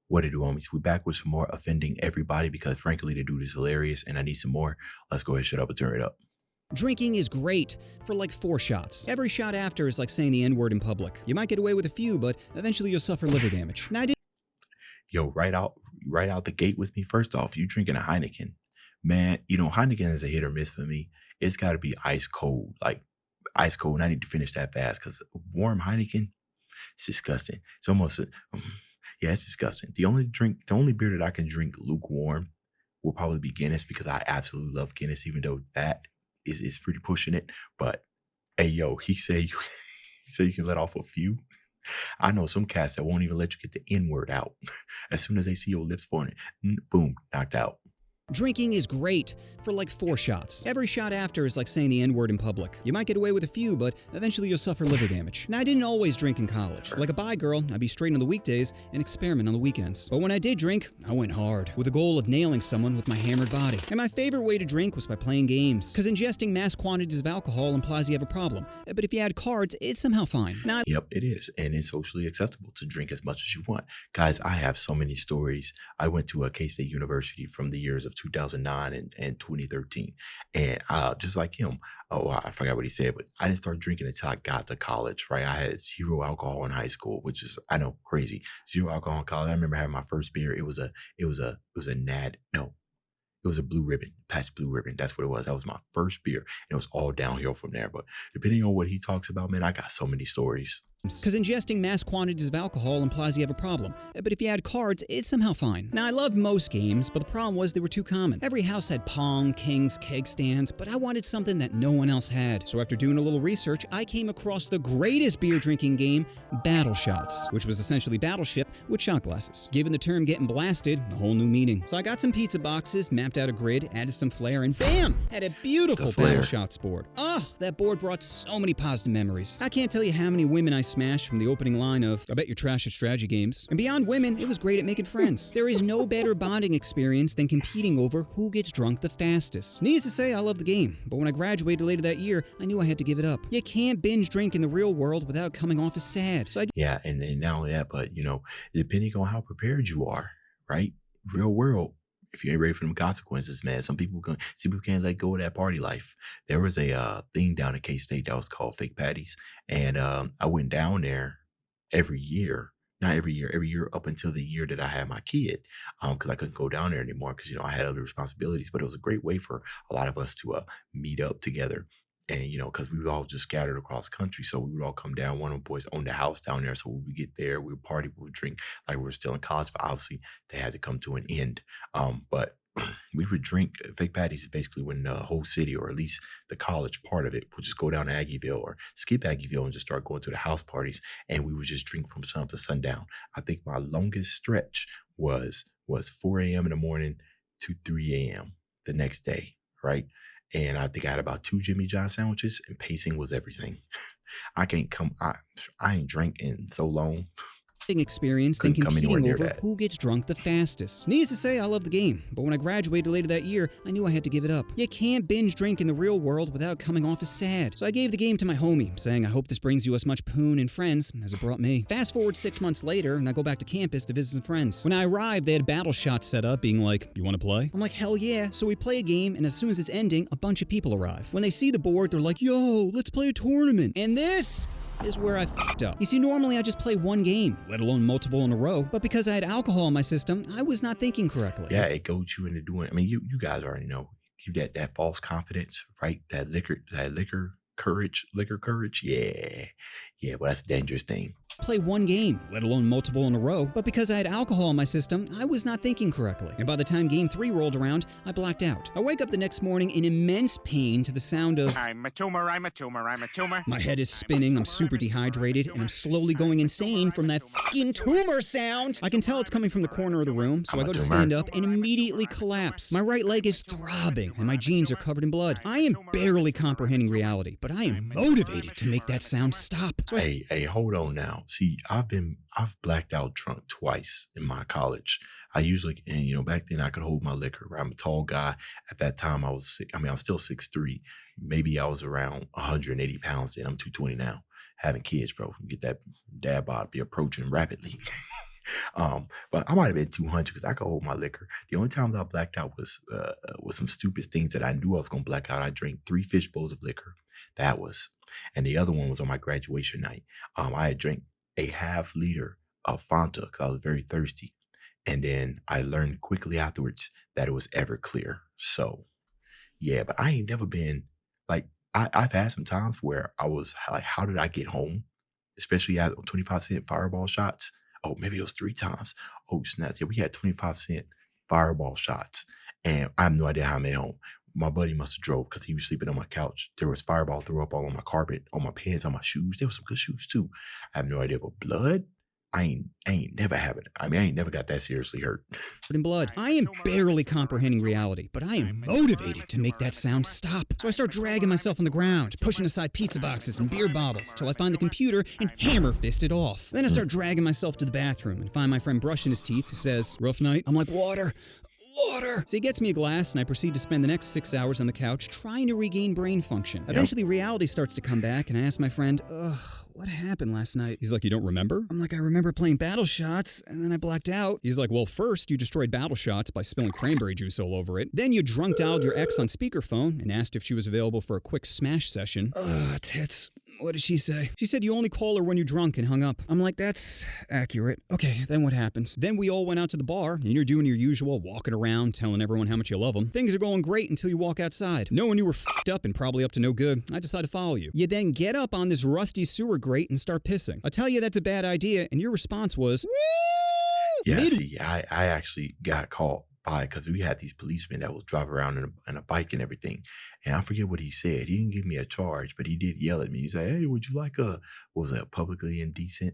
What it do, homies? We back with some more offending everybody because frankly the dude is hilarious and I need some more. Let's go ahead and shut up and turn it up. Drinking is great for like 4 shots. Every shot after is like saying the N-word in public. You might get away with a few, but eventually you'll suffer liver damage. Now, I didn't Yo, right out the gate with me. First off, you drinking a Heineken. Man, Heineken is a hit or miss for me. It's gotta be ice cold. Like ice cold. And I need to finish that fast because warm Heineken, it's disgusting. It's almost yeah, it's disgusting. The only beer that I can drink lukewarm will probably be Guinness because I absolutely love Guinness, even though that is pretty pushing it. But hey, yo, he said he said you can let off a few. I know some cats that won't even let you get the N word out. As soon as they see your lips forming, boom, knocked out. Drinking is great for like 4 shots. Every shot after is like saying the N-word in public. You might get away with a few, but eventually you'll suffer liver damage. Now, I didn't always drink in college. Like a bi girl, I'd be straight on the weekdays and experiment on the weekends. But when I did drink, I went hard, with the goal of nailing someone with my hammered body. And my favorite way to drink was by playing games, because ingesting mass quantities of alcohol implies you have a problem. But if you add cards, it's somehow fine. Now, Yep, it is. And it's socially acceptable to drink as much as you want. Guys, I have so many stories. I went to a K-State University from the years of 2009 and 2013. And just like him, I forgot what he said, but I didn't start drinking until I got to college, right? I had 0 alcohol in high school, which is, I know, crazy. 0 alcohol in college. I remember having my first beer. It was a Blue Ribbon, Patch Blue Ribbon. That's what it was. That was my first beer. And it was all downhill from there. But depending on what he talks about, man, I got so many stories. because ingesting mass quantities of alcohol implies you have a problem. But if you add cards, it's somehow fine. Now, I loved most games, but the problem was they were too common. Every house had Pong, Kings, keg stands, but I wanted something that no one else had. So after doing a little research, I came across the greatest beer drinking game, Battle Shots, which was essentially Battleship with shot glasses. Given the term getting blasted, a whole new meaning. So I got some pizza boxes, mapped out a grid, added some flair, and bam! Had a beautiful Battle Shots board. Oh, that board brought so many positive memories. I can't tell you how many women I smashed from the opening line of, I bet you're trash at strategy games. And beyond women, it was great at making friends. There is no better bonding experience than competing over who gets drunk the fastest. Needless to say, I love the game, but when I graduated later that year, I knew I had to give it up. You can't binge drink in the real world without coming off as sad. So Yeah, and not only that, but depending on how prepared you are, right? Real world, if you ain't ready for them consequences, man, some people can't let go of that party life. There was a thing down at K-State that was called Fake Patties, and I went down there every year. Not every year up until the year that I had my kid, because I couldn't go down there anymore because I had other responsibilities. But it was a great way for a lot of us to meet up together. And, because we were all just scattered across the country. So we would all come down. One of the boys owned a house down there. So when we get there, we would party, we would drink like we were still in college. But obviously, they had to come to an end. But we would drink. Fake Patties is basically when the whole city, or at least the college part of it, would just go down to Aggieville or skip Aggieville and just start going to the house parties. And we would just drink from sun to sundown. I think my longest stretch was 4 a.m. in the morning to 3 a.m. the next day, right? And I think I had about 2 Jimmy John sandwiches, and pacing was everything. I ain't drank in so long. Experience than competing over who gets drunk the fastest. Needless to say, I love the game, but when I graduated later that year, I knew I had to give it up. You can't binge drink in the real world without coming off as sad. So I gave the game to my homie, saying I hope this brings you as much poon and friends as it brought me. Fast forward 6 months later, and I go back to campus to visit some friends. When I arrived, they had Battle Shots set up, being like, you want to play? I'm like, hell yeah. So we play a game, and as soon as it's ending, a bunch of people arrive. When they see the board, they're like, yo, let's play a tournament. And this is where I fucked up. You see, normally I just play one game, let alone multiple in a row, but because I had alcohol in my system, I was not thinking correctly. Yeah, it goes you into doing, you guys already know, keep that false confidence, right? That liquor courage. Yeah, well, that's a dangerous thing. Play one game, let alone multiple in a row, but because I had alcohol in my system, I was not thinking correctly. And by the time game 3 rolled around, I blacked out. I wake up the next morning in immense pain to the sound of, I'm a tumor. My head is spinning, I'm super dehydrated, and I'm slowly going insane from that fucking tumor sound. I can tell it's coming from the corner of the room, so I go to stand up and immediately collapse. My right leg is throbbing, and my jeans are covered in blood. I am barely comprehending reality, but I am motivated to make that sound stop. So Hey, hold on now. See, I've blacked out drunk twice in my college. I usually, and back then I could hold my liquor. I'm a tall guy. At that time I was I'm still 6'3". Maybe I was around 180 pounds then. I'm 220 now. Having kids, bro. You get that dad bod be approaching rapidly. But I might have been 200 because I could hold my liquor. The only time that I blacked out was some stupid things that I knew I was gonna black out. I drank 3 fish bowls of liquor. That was, and the other one was on my graduation night. I had drank a half liter of Fanta because I was very thirsty, and then I learned quickly afterwards that it was Everclear. So yeah, but I ain't never been like I've had some times where I was like, how did I get home? Especially at 25-cent fireball shots. Oh, maybe it was 3 times. Oh, snaps. Yeah, we had 25-cent fireball shots. And I have no idea how I made home. My buddy must have drove because he was sleeping on my couch. There was fireball threw up all on my carpet, on my pants, on my shoes. There was some good shoes too. I have no idea. But blood, I ain't never have it. I mean, I ain't never got that seriously hurt. In blood. I am barely comprehending reality, but I am motivated to make that sound stop. So I start dragging myself on the ground, pushing aside pizza boxes and beer bottles till I find the computer and hammer fist it off. Then I start dragging myself to the bathroom and find my friend brushing his teeth who says, "Rough night?" I'm like, "Water. Water." So he gets me a glass and I proceed to spend the next 6 hours on the couch trying to regain brain function. Eventually reality starts to come back and I ask my friend, "What happened last night?" He's like, "You don't remember?" I'm like, "I remember playing Battle Shots and then I blacked out." He's like, "Well, first you destroyed Battle Shots by spilling cranberry juice all over it. Then you drunk dialed your ex on speakerphone and asked if she was available for a quick smash session." Tits. What did she say? She said you only call her when you're drunk and hung up. I'm like, "That's accurate." Okay, then what happens? Then we all went out to the bar and you're doing your usual walking around telling everyone how much you love them. Things are going great until you walk outside. Knowing you were f***ed up and probably up to no good, I decide to follow you. You then get up on this rusty sewer grate and start pissing. I tell you that's a bad idea and your response was, "Woo!" Yeah, see, I actually got caught by because we had these policemen that would drive around in a bike and everything. And I forget what he said. He didn't give me a charge, but he did yell at me. He said, "Hey, would you like what was that, publicly indecent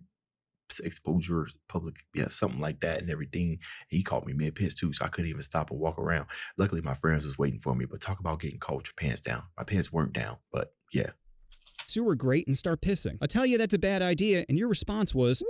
exposure, public, yeah, something like that and everything." And he caught me mid piss too, so I couldn't even stop and walk around. Luckily, my friends was waiting for me, but talk about getting caught with your pants down. My pants weren't down, but yeah. Sewer grate and start pissing. I tell you that's a bad idea and your response was, "Woo!"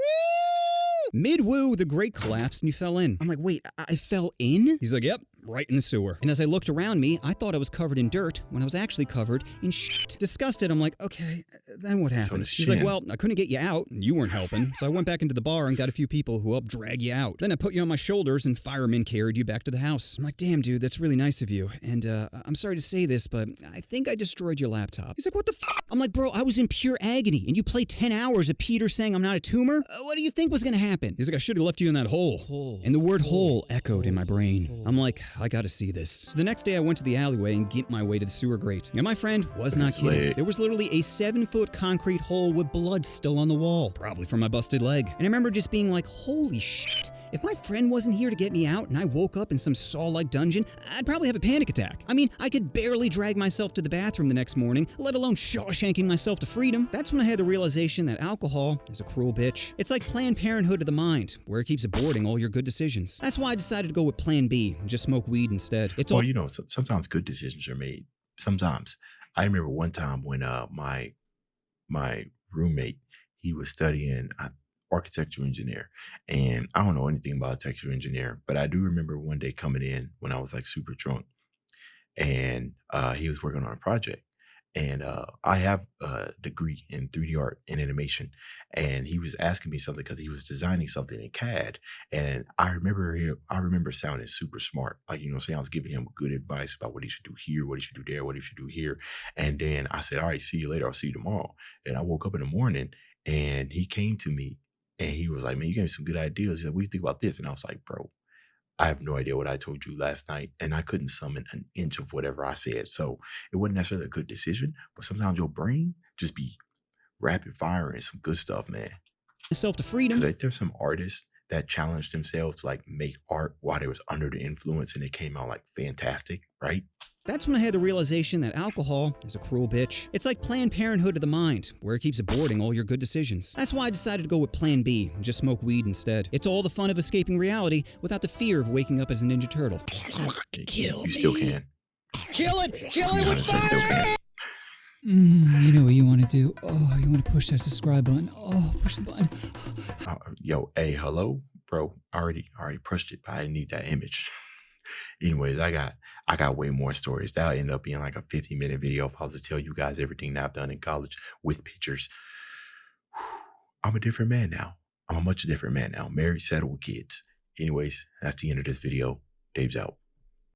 Mid-woo, the grate collapsed and you fell in. I'm like, "Wait, I fell in?" He's like, "Yep, right in the sewer." And as I looked around me, I thought I was covered in dirt when I was actually covered in shit. Disgusted, I'm like, "Okay, then what happened?" She's like, "Well, I couldn't get you out and you weren't helping. So I went back into the bar and got a few people who helped drag you out. Then I put you on my shoulders and firemen carried you back to the house." I'm like, "Damn, dude, that's really nice of you. And I'm sorry to say this, but I think I destroyed your laptop." He's like, "What the f?" I'm like, "Bro, I was in pure agony and you played 10 hours of Peter saying I'm not a tumor? What do you think was going to happen?" He's like, "I should have left you in that hole." And the word hole echoed in my brain. I'm like, I gotta see this. So the next day I went to the alleyway and gimped my way to the sewer grate. And my friend was not kidding. There was literally a 7-foot concrete hole with blood still on the wall, probably from my busted leg. And I remember just being like, holy shit. If my friend wasn't here to get me out and I woke up in some Saw-like dungeon, I'd probably have a panic attack. I mean, I could barely drag myself to the bathroom the next morning, let alone Shawshanking myself to freedom. That's when I had the realization that alcohol is a cruel bitch. It's like Planned Parenthood of the mind, where it keeps aborting all your good decisions. That's why I decided to go with Plan B and just smoke weed instead. It's all, you know, sometimes good decisions are made. Sometimes. I remember one time when my roommate, he was studying architectural engineer, and I don't know anything about architectural engineer, but I do remember one day coming in when I was like super drunk, and he was working on a project. And I have a degree in 3D art and animation, and he was asking me something because he was designing something in CAD. And I remember sounding super smart, like, you know, saying I was giving him good advice about what he should do here, what he should do there, what he should do here. And then I said, "All right, see you later. I'll see you tomorrow." And I woke up in the morning, and he came to me, and he was like, "Man, you gave me some good ideas." He said, "What do you think about this?" And I was like, "Bro, I have no idea what I told you last night," and I couldn't summon an inch of whatever I said. So it wasn't necessarily a good decision, but sometimes your brain just be rapid firing some good stuff, man. myself to freedom. Like, there's some artists that challenged themselves to like make art while they was under the influence, and it came out like fantastic, right? That's when I had the realization that alcohol is a cruel bitch. It's like Planned Parenthood of the mind, where it keeps aborting all your good decisions. That's why I decided to go with Plan B and just smoke weed instead. It's all the fun of escaping reality without the fear of waking up as a Ninja Turtle. You still can. Kill it! Kill it with You still can. You know what you want to do? Oh, you want to push that subscribe button. Oh, push the button. Yo, hey, hello, bro. I already pushed it, but I didn't need that image. Anyways, I got way more stories. That'll end up being like a 50-minute video if I was to tell you guys everything that I've done in college with pictures. I'm a different man now. I'm a much different man now. Married, settled with kids. Anyways, that's the end of this video. Dave's out.